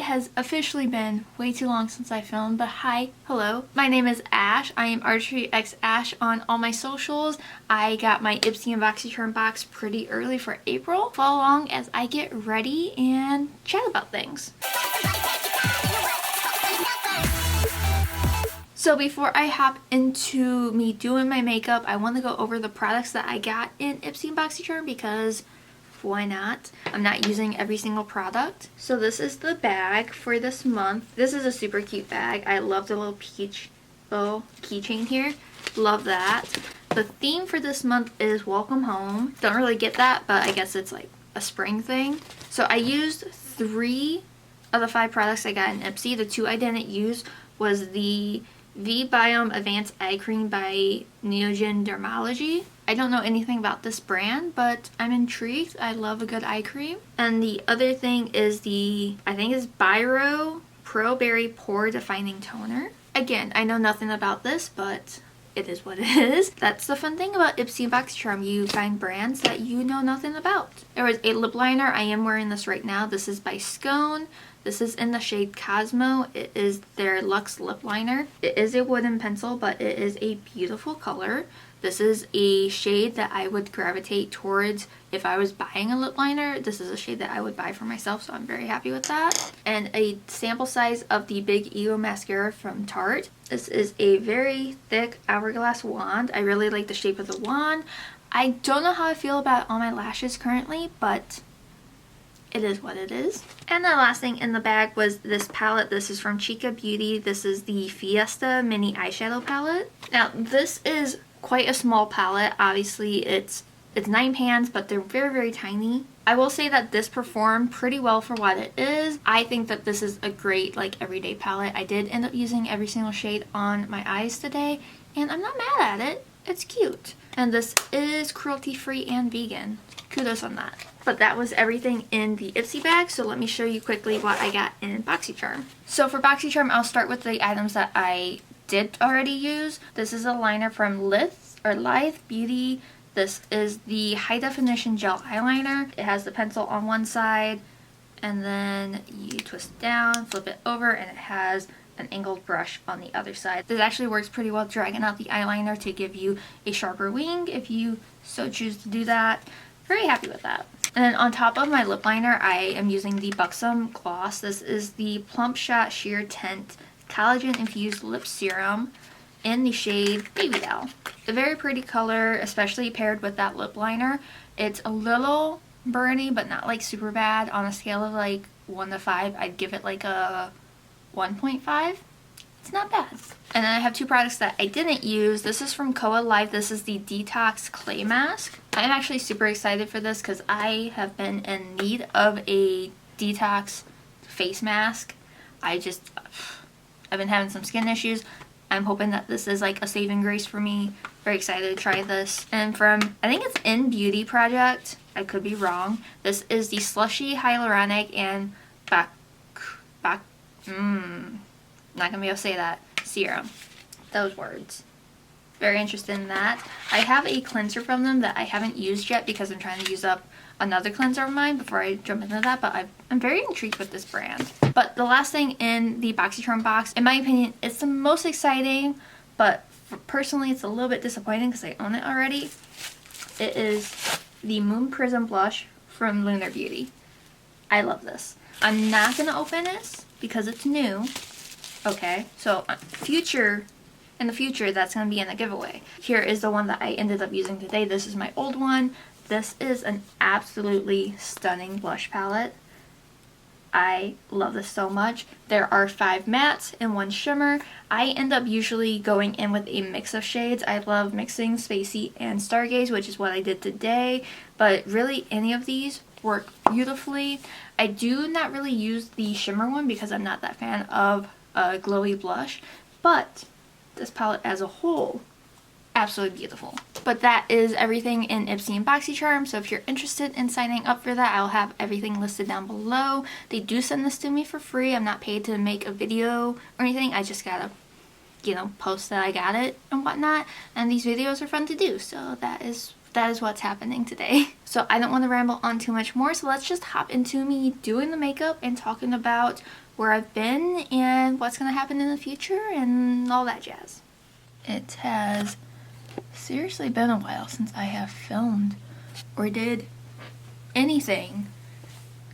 has officially been way too long since I filmed, but hi, hello. My name is Ash. I am artistryxashh on all my socials. I got my Ipsy and Boxy Charm Box pretty early for April. Follow along as I get ready and chat about things. So before I hop into me doing my makeup, I want to go over the products that I got in Ipsy and Boxy Charm because why not? I'm not using every single product. So this is the bag for this month. This is a super cute bag. I love the little peach bow keychain here. Love that. The theme for this month is welcome home. Don't really get that, but I guess it's like a spring thing. So I used 3 of the 5 products I got in Ipsy. The 2 I didn't use was the V-Biome Advanced Eye Cream by Neogen Dermalogy. I don't know anything about this brand, but I'm intrigued. I love a good eye cream. And the other thing is the, I think it's Biro Pro Berry Pore Defining Toner. Again, I know nothing about this, but it is what it is. That's the fun thing about Ipsy and Boxy Charm. You find brands that you know nothing about. There was a lip liner. I am wearing this right now. This is by Scone. This is in the shade Cosmo. It is their Luxe lip liner. It is a wooden pencil, but it is a beautiful color. This is a shade that I would gravitate towards if I was buying a lip liner. This is a shade that I would buy for myself, so I'm very happy with that. And a sample size of the Big Ego Mascara from Tarte. This is a very thick hourglass wand. I really like the shape of the wand. I don't know how I feel about all my lashes currently, but it is what it is. And the last thing in the bag was this palette. This is from Chica Beauty. This is the Fiesta Mini Eyeshadow Palette. Now, this is quite a small palette. Obviously, it's 9 pans, but they're very, very tiny. I will say that this performed pretty well for what it is. I think that this is a great, like, everyday palette. I did end up using every single shade on my eyes today, and I'm not mad at it. It's cute. And this is cruelty-free and vegan. Kudos on that. But that was everything in the Ipsy bag, so let me show you quickly what I got in Boxy Charm. So for Boxy Charm, I'll start with the items that I did already use. This is a liner from Lithe Beauty. This is the High Definition Gel Eyeliner. It has the pencil on one side, and then you twist it down, flip it over, and it has an angled brush on the other side. This actually works pretty well dragging out the eyeliner to give you a sharper wing if you so choose to do that. Very happy with that. And then on top of my lip liner, I am using the Buxom Gloss. This is the Plump Shot Sheer Tint Collagen Infused Lip Serum in the shade Baby Doll. A very pretty color, especially paired with that lip liner. It's a little burny, but not like super bad. On a scale of like 1 to 5, I'd give it like a 1.5. It's not bad. And then I have 2 products that I didn't use. This is from Koa Life. This is the Detox Clay Mask. I'm actually super excited for this because I have been in need of a detox face mask. I've been having some skin issues. I'm hoping that this is like a saving grace for me. Very excited to try this. And from, I think it's In Beauty Project. I could be wrong. This is the Slushy Hyaluronic and not gonna be able to say that, serum. Those words. Very interested in that. I have a cleanser from them that I haven't used yet because I'm trying to use up another cleanser of mine before I jump into that, but I'm very intrigued with this brand. But the last thing in the Boxy Charm box, in my opinion, it's the most exciting, but personally it's a little bit disappointing because I own it already. It is the Moon Prism Blush from Lunar Beauty. I love this. I'm not going to open this because it's new. Okay, so in the future, that's going to be in a giveaway. Here is the one that I ended up using today. This is my old one. This is an absolutely stunning blush palette. I love this so much. There are 5 mattes and 1 shimmer. I end up usually going in with a mix of shades. I love mixing Spacey and Stargaze, which is what I did today. But really, any of these work beautifully. I do not really use the shimmer one because I'm not that fan of a glowy blush. But this palette as a whole, absolutely beautiful. But that is everything in Ipsy and Boxy Charm, so if you're interested in signing up for that, I'll have everything listed down below. They do send this to me for free. I'm not paid to make a video or anything. I just gotta, post that I got it and whatnot. And these videos are fun to do, so that is that is what's happening today. So I don't want to ramble on too much more, so let's just hop into me doing the makeup and talking about where I've been and what's going to happen in the future and all that jazz. It has seriously been a while since I have filmed or did anything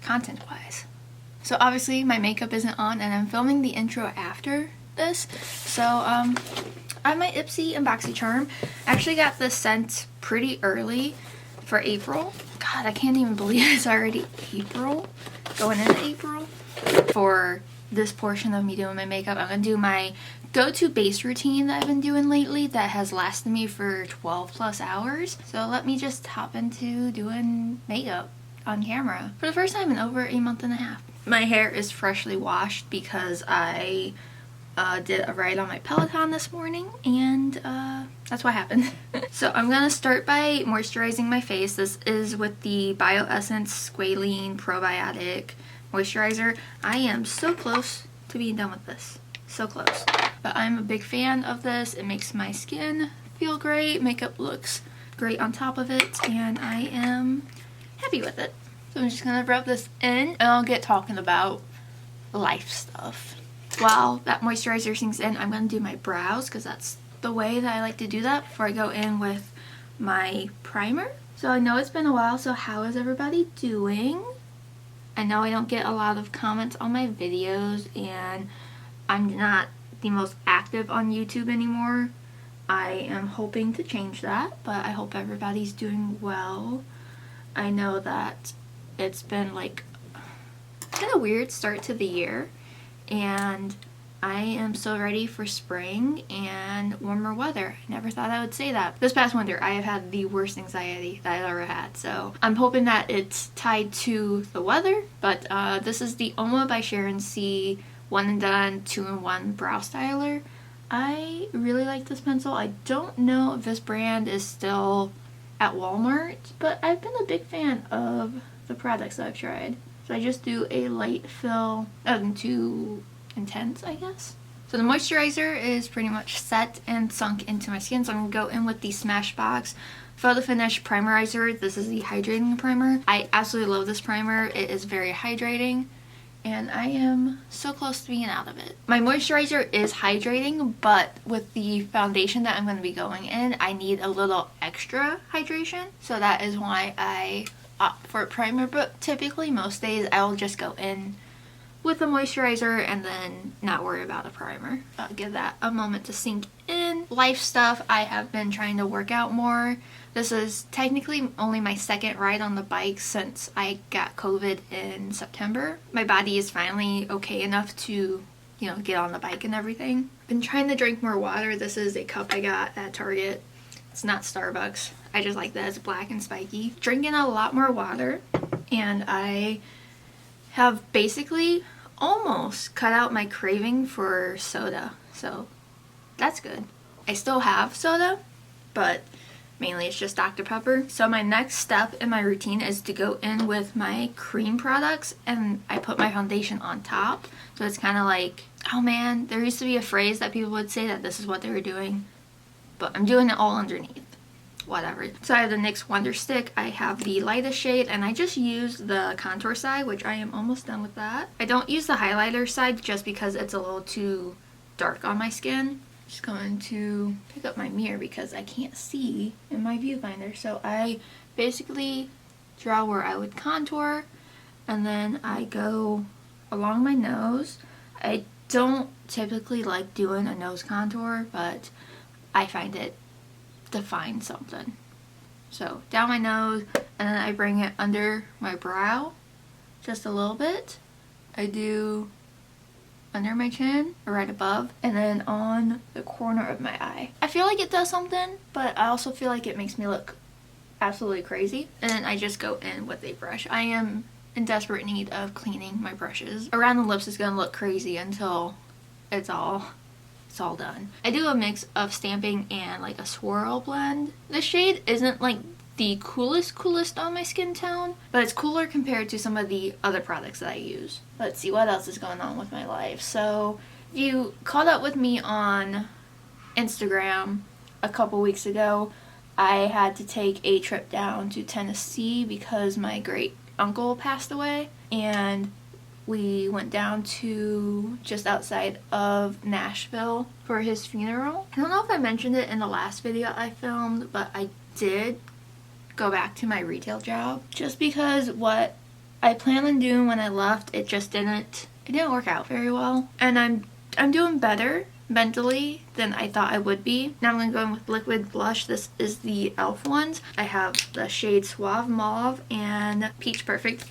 content-wise. So obviously my makeup isn't on and I'm filming the intro after this. So I have my Ipsy and Boxy Charm. I actually got this sent pretty early for April. God, I can't even believe it's already April. Going into April. For this portion of me doing my makeup, I'm going to do my go-to base routine that I've been doing lately that has lasted me for 12 plus hours. So let me just hop into doing makeup on camera for the first time in over a month and a half. My hair is freshly washed because I did a ride on my Peloton this morning and that's what happened. So I'm gonna start by moisturizing my face. This is with the BioEssence Squalene Probiotic Moisturizer. I am so close to being done with this. So close. But I'm a big fan of this. It makes my skin feel great. Makeup looks great on top of it and I am happy with it. So I'm just gonna rub this in and I'll get talking about life stuff. While that moisturizer sinks in, I'm going to do my brows because that's the way that I like to do that before I go in with my primer. So I know it's been a while, so how is everybody doing? I know I don't get a lot of comments on my videos and I'm not the most active on YouTube anymore. I am hoping to change that, but I hope everybody's doing well. I know that it's been like a weird start to the year. And I am so ready for spring and warmer weather. I never thought I would say that. This past winter, I have had the worst anxiety that I've ever had. So I'm hoping that it's tied to the weather. But this is the Oma by Sharon C. One and Done 2-in-1 Brow Styler. I really like this pencil. I don't know if this brand is still at Walmart, but I've been a big fan of the products that I've tried. So I just do a light fill, nothing too intense, I guess. So the moisturizer is pretty much set and sunk into my skin. So I'm going to go in with the Smashbox Photo Finish Primerizer. This is the hydrating primer. I absolutely love this primer. It is very hydrating. And I am so close to being out of it. My moisturizer is hydrating, but with the foundation that I'm going to be going in, I need a little extra hydration. So that is why I opt for a primer, but typically most days I will just go in with a moisturizer and then not worry about a primer. I'll give that a moment to sink in. Life stuff, I have been trying to work out more. This is technically only my second ride on the bike since I got COVID in September. My body is finally okay enough to, get on the bike and everything. Been trying to drink more water. This is a cup I got at Target. It's not Starbucks. I just like that it's black and spiky. Drinking a lot more water, and I have basically almost cut out my craving for soda. So that's good. I still have soda, but mainly it's just Dr. Pepper. So my next step in my routine is to go in with my cream products and I put my foundation on top. So it's kind of like, oh man, there used to be a phrase that people would say that this is what they were doing, but I'm doing it all underneath. Whatever. So I have the NYX Wonder Stick. I have the lightest shade and I just used the contour side, which I am almost done with that. I don't use the highlighter side just because it's a little too dark on my skin. Just going to pick up my mirror because I can't see in my viewfinder. So I basically draw where I would contour and then I go along my nose. I don't typically like doing a nose contour, but I find it defines something. So down my nose and then I bring it under my brow just a little bit. I do under my chin or right above and then on the corner of my eye. I feel like it does something, but I also feel like it makes me look absolutely crazy. And then I just go in with a brush. I am in desperate need of cleaning my brushes. Around the lips is gonna look crazy until it's all done. I do a mix of stamping and like a swirl blend. The shade isn't like the coolest on my skin tone, but it's cooler compared to some of the other products that I use. Let's see what else is going on with my life. So if you caught up with me on Instagram a couple weeks ago, I had to take a trip down to Tennessee because my great uncle passed away, and we went down to just outside of Nashville for his funeral. I don't know if I mentioned it in the last video I filmed, but I did go back to my retail job just because what I planned on doing when I left, it didn't work out very well. And I'm doing better mentally than I thought I would be. Now I'm going to go in with liquid blush. This is the e.l.f. ones. I have the shade Suave Mauve and Peach Perfect.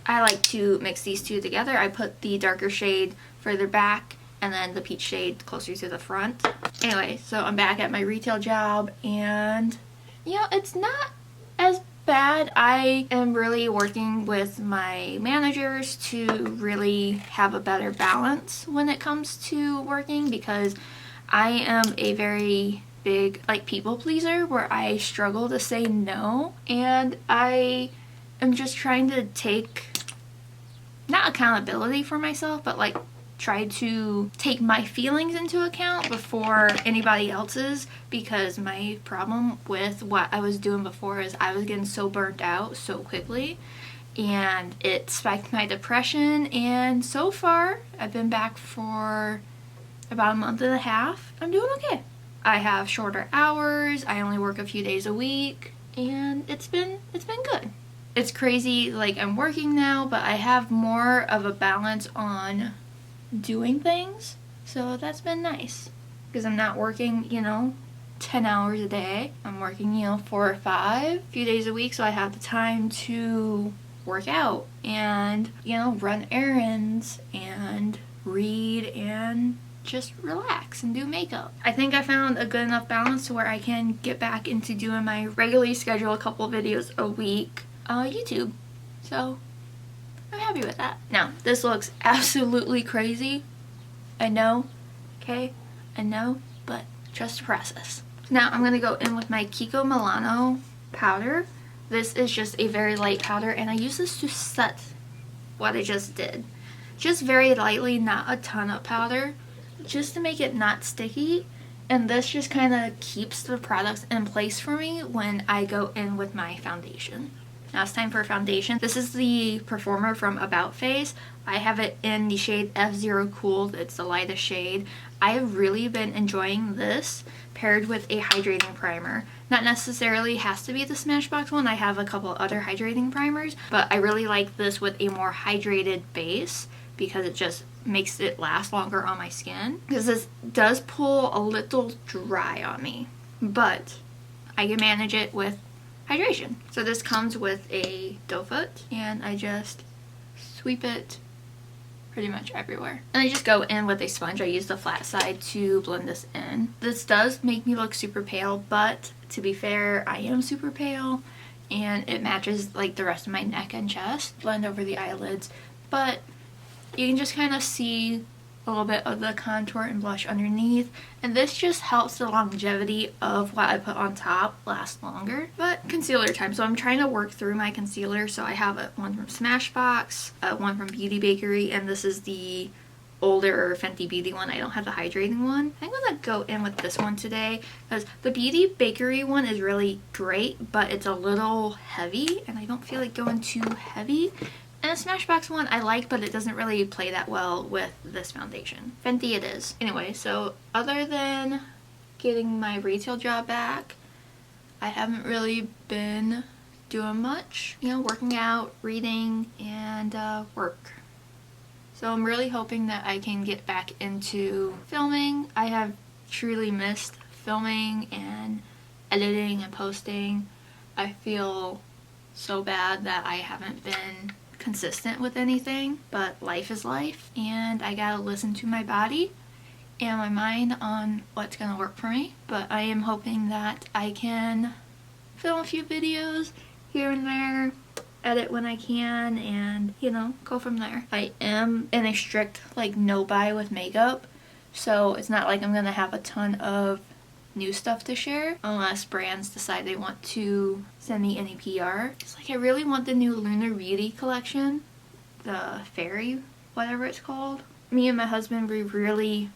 I like to mix these two together. I put the darker shade further back and then the peach shade closer to the front. Anyway, so I'm back at my retail job, and you know, it's not as bad. I am really working with my managers to really have a better balance when it comes to working, because I am a very big people pleaser where I struggle to say no, and I am just trying to take not accountability for myself, but try to take my feelings into account before anybody else's, because my problem with what I was doing before is I was getting so burnt out so quickly, and it spiked my depression. And so far I've been back for about a month and a half. I'm doing okay. I have shorter hours, I only work a few days a week, and it's been good. It's crazy, I'm working now, but I have more of a balance on doing things, so that's been nice, because I'm not working 10 hours a day. I'm working 4 or 5 few days a week, so I have the time to work out and run errands and read and just relax and do makeup. I think I found a good enough balance to where I can get back into doing my regularly scheduled couple videos a week YouTube, so I'm happy with that. Now, this looks absolutely crazy. I know, okay? I know, but just a process. Now, I'm going to go in with my Kiko Milano powder. This is just a very light powder, and I use this to set what I just did. Just very lightly, not a ton of powder, just to make it not sticky. And this just kind of keeps the products in place for me when I go in with my foundation. Now it's time for foundation. This is the Performer from About Face. I have it in the shade F0 Cool. It's the lightest shade. I have really been enjoying this paired with a hydrating primer. Not necessarily has to be the Smashbox one. I have a couple other hydrating primers, but I really like this with a more hydrated base because it just makes it last longer on my skin. Because this does pull a little dry on me, but I can manage it with hydration. So this comes with a doe foot, and I just sweep it pretty much everywhere. And I just go in with a sponge. I use the flat side to blend this in. This does make me look super pale, but to be fair, I am super pale, and it matches the rest of my neck and chest. Blend over the eyelids, but you can just kind of see a little bit of the contour and blush underneath, and this just helps the longevity of what I put on top last longer. But concealer time, so I'm trying to work through my concealer. So I have one from Smashbox, one from Beauty Bakery, and this is the older Fenty Beauty one. I don't have the hydrating one. I'm gonna go in with this one today because the Beauty Bakery one is really great, but it's a little heavy, and I don't feel like going too heavy. And the Smashbox one I like, but it doesn't really play that well with this foundation. Fenty it is. Anyway, so other than getting my retail job back, I haven't really been doing much. Working out, reading, and work. So I'm really hoping that I can get back into filming. I have truly missed filming and editing and posting. I feel so bad that I haven't been consistent with anything, but life is life, and I gotta listen to my body and my mind on what's gonna work for me. But I am hoping that I can film a few videos here and there, edit when I can, and go from there. I am in a strict no buy with makeup, so it's not like I'm gonna have a ton of new stuff to share unless brands decide they want to send me any PR. It's I really want the new Lunar Beauty collection, the fairy whatever it's called. me and my husband, we really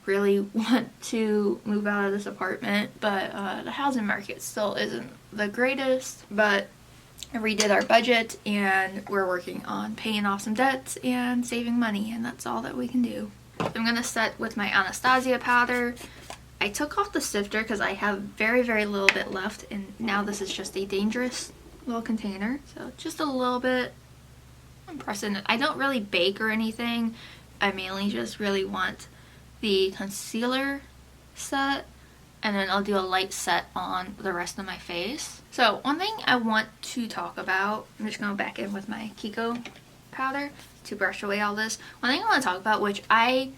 want to move out of this apartment, but the housing market still isn't the greatest. But I redid our budget and we're working on paying off some debts and saving money, and that's all that we can do. I'm gonna set with my Anastasia powder. I took off the sifter because I have very little bit left, and now this is just a dangerous little container. So just a little bit. I'm pressing it. I don't really bake or anything. I mainly just really want the concealer set, and then I'll do a light set on the rest of my face. So one thing I want to talk about, I'm just going back in with my Kiko powder to brush away all this. One thing I want to talk about, which I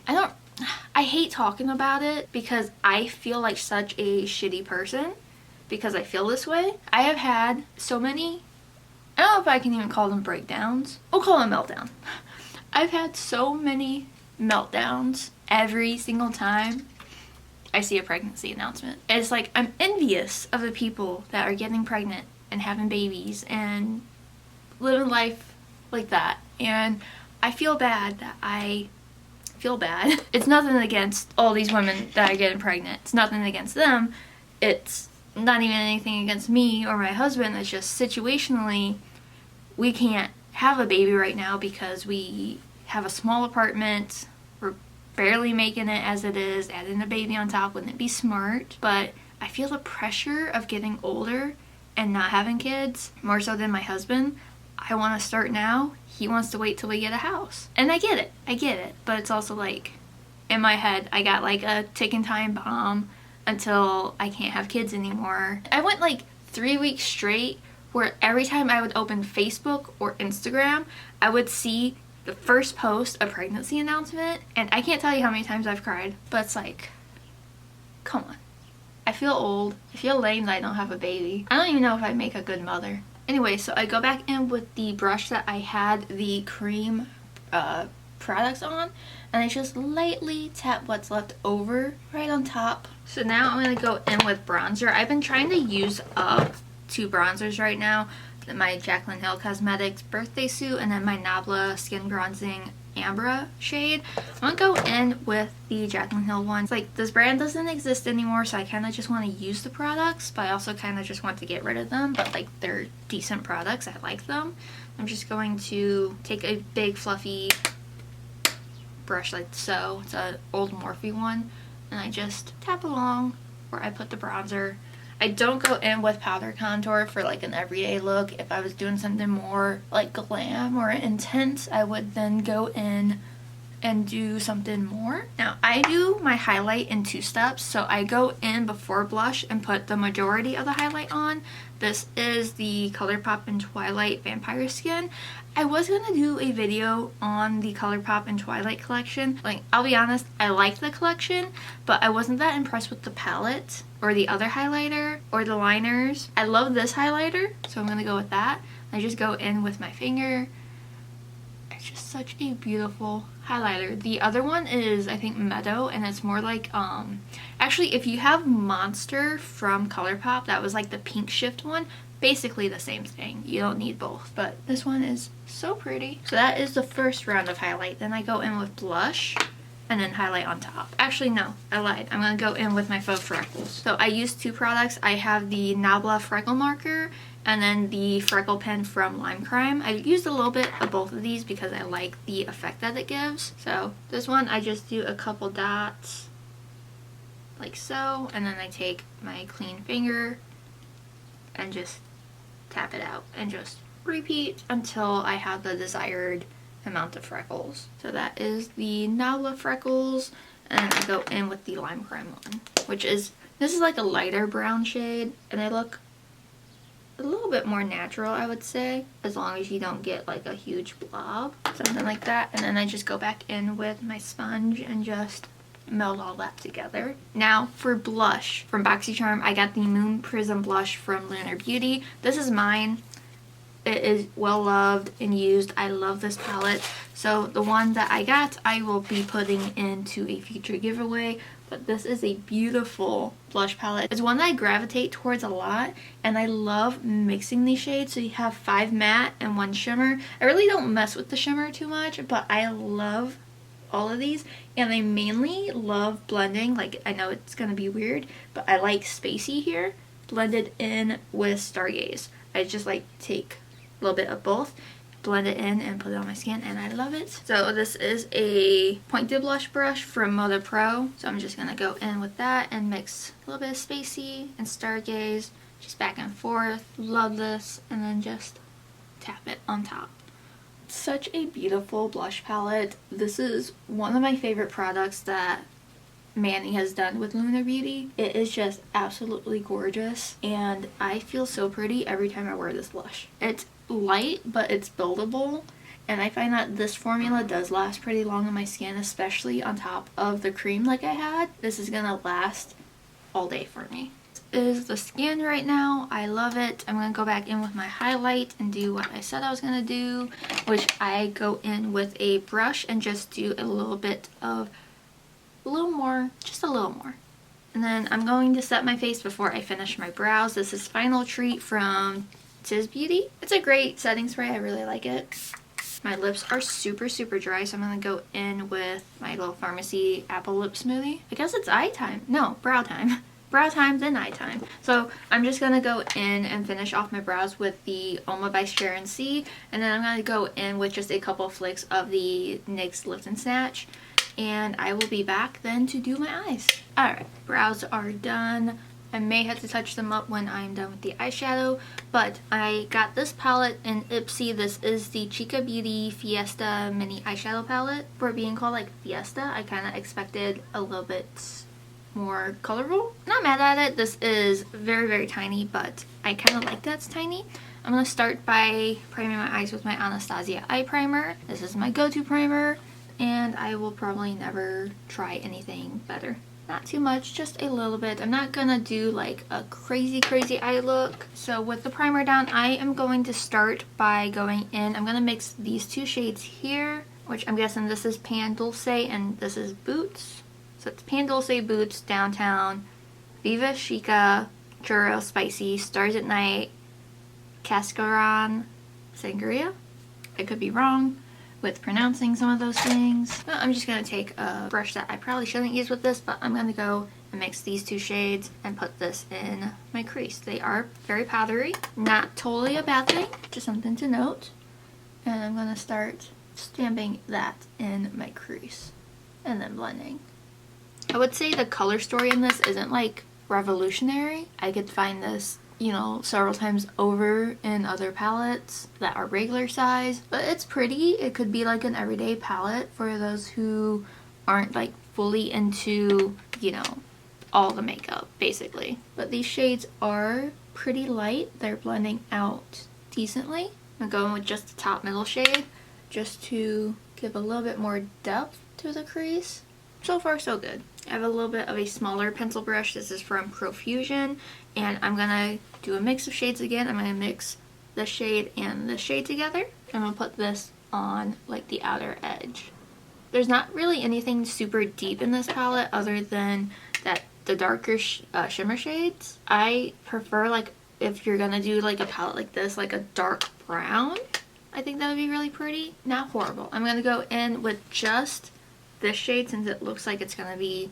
hate talking about it because I feel like such a shitty person because I feel this way. I have had so many, I don't know if I can even call them breakdowns. We'll call them meltdown. I've had so many meltdowns every single time I see a pregnancy announcement. It's like I'm envious of the people that are getting pregnant and having babies and living life like that. And I feel bad that I feel bad. It's nothing against all these women that are getting pregnant. It's nothing against them. It's not even anything against me or my husband. It's just situationally, we can't have a baby right now because we have a small apartment. We're barely making it as it is. Adding a baby on top wouldn't be smart. But I feel the pressure of getting older and not having kids more so than my husband. I want to start now. He wants to wait till we get a house. And I get it. But it's also like, in my head, I got like a ticking time bomb until I can't have kids anymore. I went like 3 weeks straight where every time I would open Facebook or Instagram, I would see the first post a pregnancy announcement, and I can't tell you how many times I've cried, but it's like, come on. I feel old. I feel lame that I don't have a baby. I don't even know if I'd make a good mother. Anyway, so I go back in with the brush that I had the cream products on, and I just lightly tap what's left over right on top. So now I'm going to go in with bronzer. I've been trying to use up 2 bronzers right now. My Jaclyn Cosmetics birthday suit, and then my Nabla skin bronzing Ambra shade. I'm gonna go in with the Jaclyn Hill one. It's like, this brand doesn't exist anymore, so I kind of just want to use the products, but I also kind of just want to get rid of them. But like, they're decent products. I like them. I'm just going to take a big fluffy brush like so. It's an old Morphe one, and I just tap along where I put the bronzer. I don't go in with powder contour for like an everyday look. If I was doing something more like glam or intense, I would then go in and do something more. Now, I do my highlight in 2 steps. So I go in before blush and put the majority of the highlight on. This is the ColourPop and Twilight Vampire Skin. I was gonna do a video on the ColourPop and Twilight collection. Like, I'll be honest, I like the collection, but I wasn't that impressed with the palette or the other highlighter or the liners. I love this highlighter, so I'm gonna go with that. I just go in with my finger. It's just such a beautiful highlighter. The other one is, I think, Meadow, and it's more like, actually, if you have Monster from ColourPop, that was like the pink shift one, basically the same thing. You don't need both, but this one is so pretty. So that is the first round of highlight. Then I go in with blush and then highlight on top. Actually, no, I lied. I'm gonna go in with my faux freckles. So I use 2 products. I have the Nabla freckle marker and then the freckle pen from Lime Crime. I used a little bit of both of these because I like the effect that it gives. So this one, I just do a couple dots like so, and then I take my clean finger and just tap it out and just repeat until I have the desired amount of freckles. So that is the Nabla freckles, and I go in with the Lime Crime one, which is, this is like a lighter brown shade, and they look a little bit more natural, I would say, as long as you don't get like a huge blob, something like that. And then I just go back in with my sponge and just meld all that together. Now for blush from Boxy Charm, I got the Moon Prism blush from Lunar Beauty. This is mine. It is well loved and used. I love this palette. So the one that I got, I will be putting into a future giveaway. But this is a beautiful blush palette. It's one that I gravitate towards a lot, and I love mixing these shades. So you have 5 matte and 1 shimmer. I really don't mess with the shimmer too much, but I love all of these, and I mainly love blending, like I know it's gonna be weird, but I like Spacey here blended in with Stargaze. I just like take a little bit of both, blend it in and put it on my skin, and I love it. So this is a pointed blush brush from Moda Pro, so I'm just gonna go in with that and mix a little bit of Spacey and Stargaze, just back and forth. Love this, and then just tap it on top. Such a beautiful blush palette. This is one of my favorite products that Manny has done with Lunar Beauty. It is just absolutely gorgeous, and I feel so pretty every time I wear this blush. It's light, but it's buildable, and I find that this formula does last pretty long on my skin, especially on top of the cream like I had. This is gonna last all day for me. This is the skin right now. I love it. I'm gonna go back in with my highlight and do what I said I was gonna do, which I go in with a brush and just do a little bit of just a little more. And then I'm going to set my face before I finish my brows. This is Final Treat from Tiz Beauty. It's a great setting spray. I really like it. My lips are super dry, so I'm going to go in with my little Pharmacy Apple Lip Smoothie. I guess it's eye time. No, brow time. Brow time, then eye time. So I'm just going to go in and finish off my brows with the Oma by Sharon C. And then I'm going to go in with just a couple flicks of the NYX Lift and Snatch. And I will be back then to do my eyes. Alright, brows are done. I may have to touch them up when I'm done with the eyeshadow, but I got this palette in Ipsy. This is the Chica Beauty Fiesta Mini Eyeshadow Palette. For being called like Fiesta, I kind of expected a little bit more colorful. Not mad at it. This is very tiny, but I kind of like that it's tiny. I'm going to start by priming my eyes with my Anastasia eye primer. This is my go-to primer, and I will probably never try anything better. Not too much, just a little bit. I'm not gonna do like a crazy eye look. So with the primer down, I am going to start by going in. I'm gonna mix these two shades here, which I'm guessing this is Pan Dulce and this is Boots. So it's Pan Dulce, Boots, Downtown, Viva Chica, Churro, Spicy, Stars at Night, Cascaron, Sangria. I could be wrong with pronouncing some of those things. But I'm just going to take a brush that I probably shouldn't use with this, but I'm going to go and mix these two shades and put this in my crease. They are very powdery. Not totally a bad thing, just something to note. And I'm going to start stamping that in my crease and then blending. I would say the color story in this isn't like revolutionary. I could find this, you know, several times over in other palettes that are regular size, but it's pretty. It could be like an everyday palette for those who aren't like fully into, you know, all the makeup basically. But these shades are pretty light. They're blending out decently. I'm going with just the top middle shade just to give a little bit more depth to the crease. So far so good. I have a little bit of a smaller pencil brush. This is from Profusion, and I'm gonna do a mix of shades again. I'm gonna mix this shade and this shade together. I'm gonna put this on like the outer edge. There's not really anything super deep in this palette other than that the darker shimmer shades. I prefer, like, if you're gonna do like a palette like this, like a dark brown. I think that would be really pretty. Not horrible. I'm gonna go in with just this shade since it looks like it's gonna be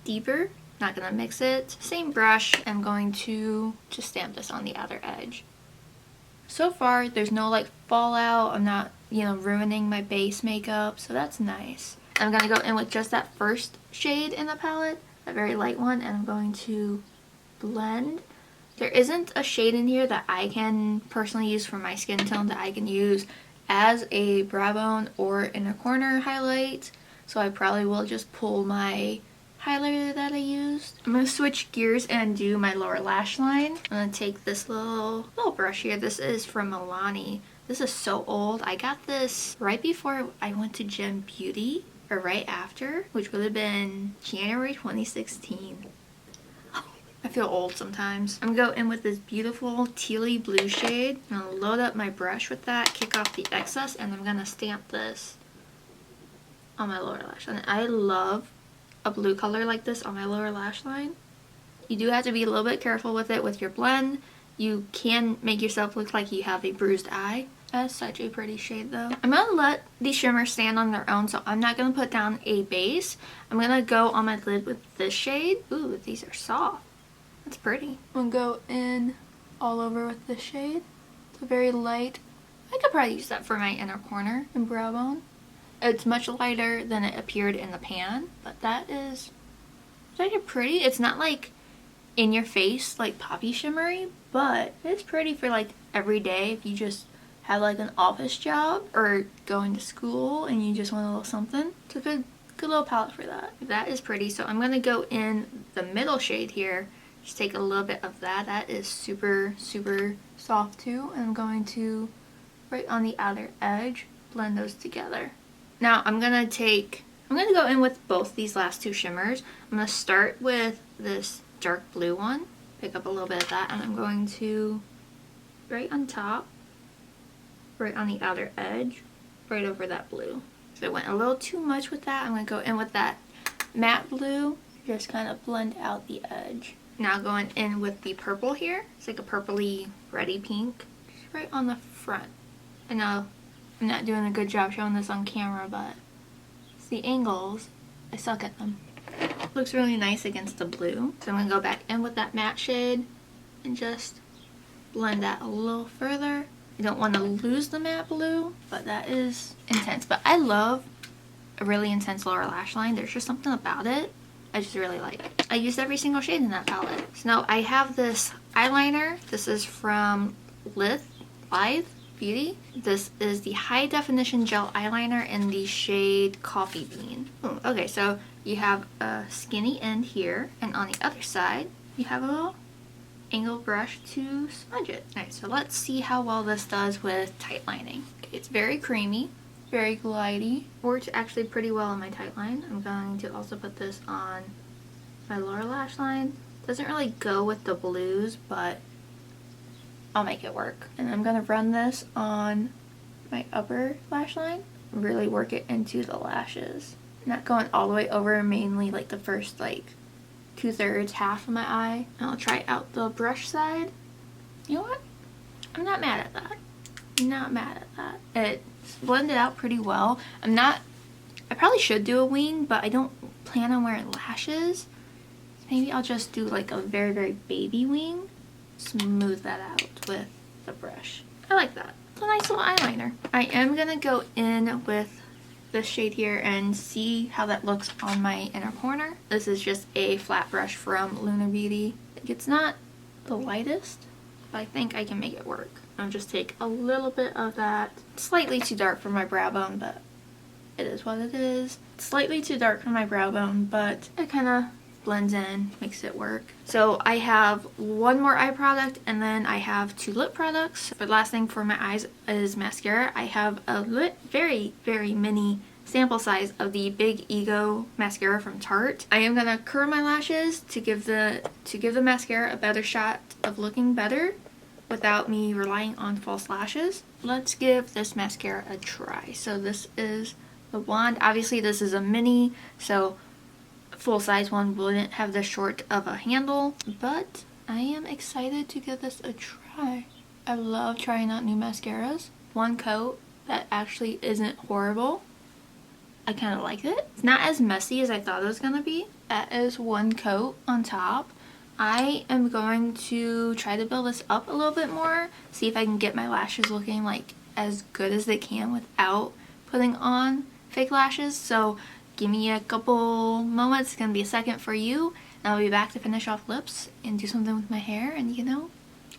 deeper. Not gonna mix it. Same brush. I'm going to just stamp this on the outer edge. So far there's no like fallout. I'm not, you know, ruining my base makeup, so that's nice. I'm gonna go in with just that first shade in the palette, a very light one, and I'm going to blend. There isn't a shade in here that I can personally use for my skin tone that I can use as a brow bone or inner corner highlight. So I probably will just pull my highlighter that I used. I'm going to switch gears and do my lower lash line. I'm going to take this little brush here. This is from Milani. This is so old. I got this right before I went to Gem Beauty, or right after, which would have been January 2016. I feel old sometimes. I'm going to go in with this beautiful tealy blue shade. I'm going to load up my brush with that, kick off the excess, and I'm going to stamp this on my lower lash line. I love a blue color like this on my lower lash line. You do have to be a little bit careful with it with your blend. You can make yourself look like you have a bruised eye. That's such a pretty shade though. I'm going to let these shimmers stand on their own, so I'm not going to put down a base. I'm going to go on my lid with this shade. Ooh, these are soft. That's pretty. I'm going to go in all over with this shade. It's a very light. I could probably use that for my inner corner and brow bone. It's much lighter than it appeared in the pan, but that is actually pretty. It's not like in your face like poppy shimmery, but it's pretty for like every day if you just have like an office job or going to school and you just want a little something. It's a good little palette for that. That is pretty. So I'm gonna go in the middle shade here. Just take a little bit of that. That is super soft too. And I'm going to, right on the outer edge, blend those together. Now I'm gonna go in with both these last two shimmers. I'm gonna start with this dark blue one. Pick up a little bit of that, and I'm going to, right on top, right on the outer edge, right over that blue. So I went a little too much with that. I'm going to go in with that matte blue, just kind of blend out the edge. Now going in with the purple here. It's like a purpley reddy pink, just right on the front. I know I'm not doing a good job showing this on camera, but it's the angles. I suck at them. Looks really nice against the blue. So I'm going to go back in with that matte shade and just blend that a little further. You don't want to lose the matte blue, but that is intense. But I love a really intense lower lash line. There's just something about it I just really like. I used every single shade in that palette. So now I have this eyeliner. This is from Lithe Beauty. This is the high definition gel eyeliner in the shade Coffee Bean. Ooh, okay, so you have a skinny end here, and on the other side you have a little angle brush to smudge it. Alright, so let's see how well this does with tight lining. Okay, it's very creamy, very glidey. Works actually pretty well on my tight line. I'm going to also put this on my lower lash line. Doesn't really go with the blues, but I'll make it work. And I'm gonna run this on my upper lash line. Really work it into the lashes. Not going all the way over, mainly like the first like 2/3, half of my eye. And I'll try out the brush side. You know what? I'm not mad at that. Not mad at that. It's blended out pretty well. I probably should do a wing, but I don't plan on wearing lashes. Maybe I'll just do like a very baby wing. Smooth that out with the brush. I like that. It's a nice little eyeliner. I am gonna go in with this shade here and see how that looks on my inner corner. This is just a flat brush from Lunar Beauty. It's not the lightest, but I think I can make it work. I'll just take a little bit of that. It's slightly too dark for my brow bone, but it is what it is. It's slightly too dark for my brow bone, but it kind of blends in, makes it work. So I have one more eye product, and then I have 2 lip products. The last thing for my eyes is mascara. I have a very mini sample size of the Big Ego mascara from Tarte. I am gonna curl my lashes to give the mascara a better shot of looking better without me relying on false lashes. Let's give this mascara a try. So this is the wand. Obviously this is a mini, so full-size one wouldn't have this short of a handle, but I am excited to give this a try. I love trying out new mascaras. One coat that actually isn't horrible. I kind of like it. It's not as messy as I thought it was gonna be. That is one coat on top. I am going to try to build this up a little bit more, see if I can get my lashes looking like as good as they can without putting on fake lashes. So give me a couple moments. It's gonna be a second for you, and I'll be back to finish off lips and do something with my hair and, you know,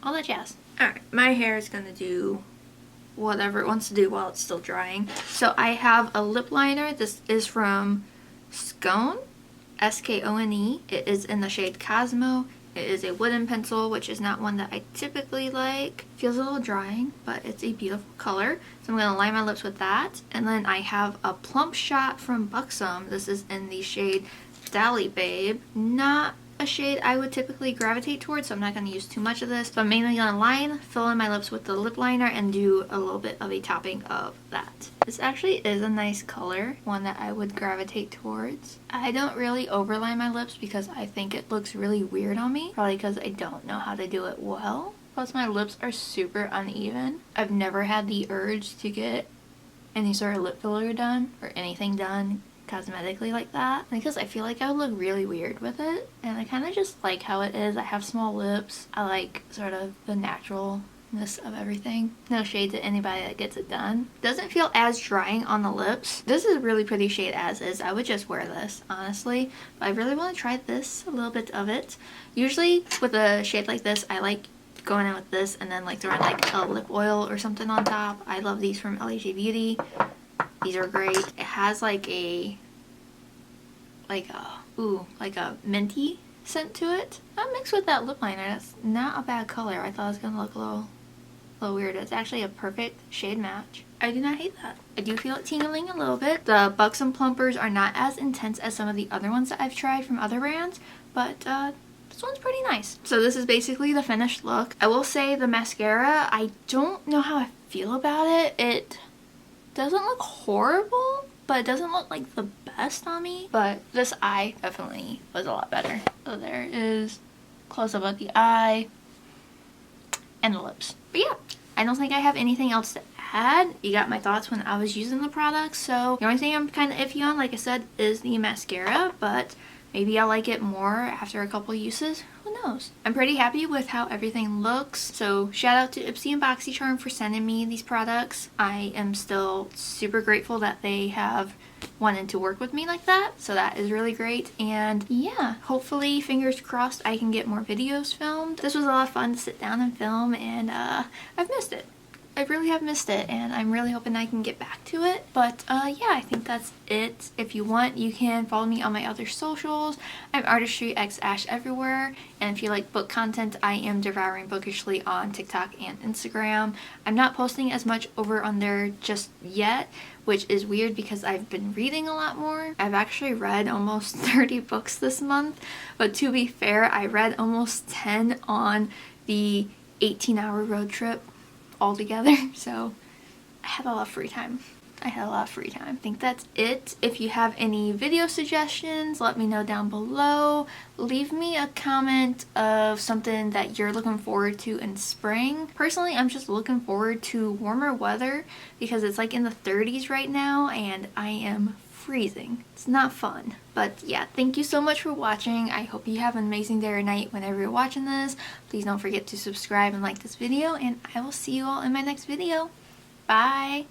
all that jazz. Alright, my hair is gonna do whatever it wants to do while it's still drying. So I have a lip liner. This is from Skone, S-K-O-N-E. It is in the shade Cosmo. It is a wooden pencil, which is not one that I typically like. Feels a little drying, but it's a beautiful color. So I'm going to line my lips with that. And then I have a plump shot from Buxom. This is in the shade Dally Babe. Not a shade I would typically gravitate towards, so I'm not going to use too much of this. So I'm mainly going to fill in my lips with the lip liner and do a little bit of a topping of that. This actually is a nice color, one that I would gravitate towards. I don't really overline my lips because I think it looks really weird on me, probably because I don't know how to do it well. Plus my lips are super uneven. I've never had the urge to get any sort of lip filler done or anything done cosmetically like that, because I feel like I would look really weird with it, and I kind of just like how it is. I have small lips. I like sort of the naturalness of everything. No shade to anybody that gets it done. Doesn't feel as drying on the lips. This is a really pretty shade as is. I would just wear this, honestly, but I really want to try this, a little bit of it. Usually with a shade like this, I like going in with this and then like throwing like a lip oil or something on top. I love these from LAJ Beauty. These are great. It has like a minty scent to it. That mixed with that lip liner. That's not a bad color. I thought it was gonna look a little weird. It's actually a perfect shade match. I do not hate that. I do feel it tingling a little bit. The Buxom Plumpers are not as intense as some of the other ones that I've tried from other brands, but this one's pretty nice. So this is basically the finished look. I will say the mascara, I don't know how I feel about it. It doesn't look horrible, but it doesn't look like the best on me. But this eye definitely was a lot better. So there is close up of the eye and the lips. But yeah, I don't think I have anything else to add. You got my thoughts when I was using the products. So the only thing I'm kind of iffy on, like I said, is the mascara, but maybe I'll like it more after a couple uses. Who knows? I'm pretty happy with how everything looks. So shout out to Ipsy and Boxy Charm for sending me these products. I am still super grateful that they have wanted to work with me like that. So that is really great. And yeah, hopefully, fingers crossed, I can get more videos filmed. This was a lot of fun to sit down and film, and I've missed it. I really have missed it, and I'm really hoping I can get back to it. But yeah, I think that's it. If you want, you can follow me on my other socials. I'm artistryxashh everywhere, and if you like book content, I am devouring bookishly on TikTok and Instagram. I'm not posting as much over on there just yet, which is weird because I've been reading a lot more. I've actually read almost 30 books this month, but to be fair, I read almost 10 on the 18-hour road trip altogether, so I had a lot of free time. I think that's it. If you have any video suggestions, let me know down below. Leave me a comment of something that you're looking forward to in spring. Personally, I'm just looking forward to warmer weather because it's like in the 30s right now and I am freezing. It's not fun. But yeah, thank you so much for watching. I hope you have an amazing day or night whenever you're watching this. Please don't forget to subscribe and like this video, and I will see you all in my next video. Bye!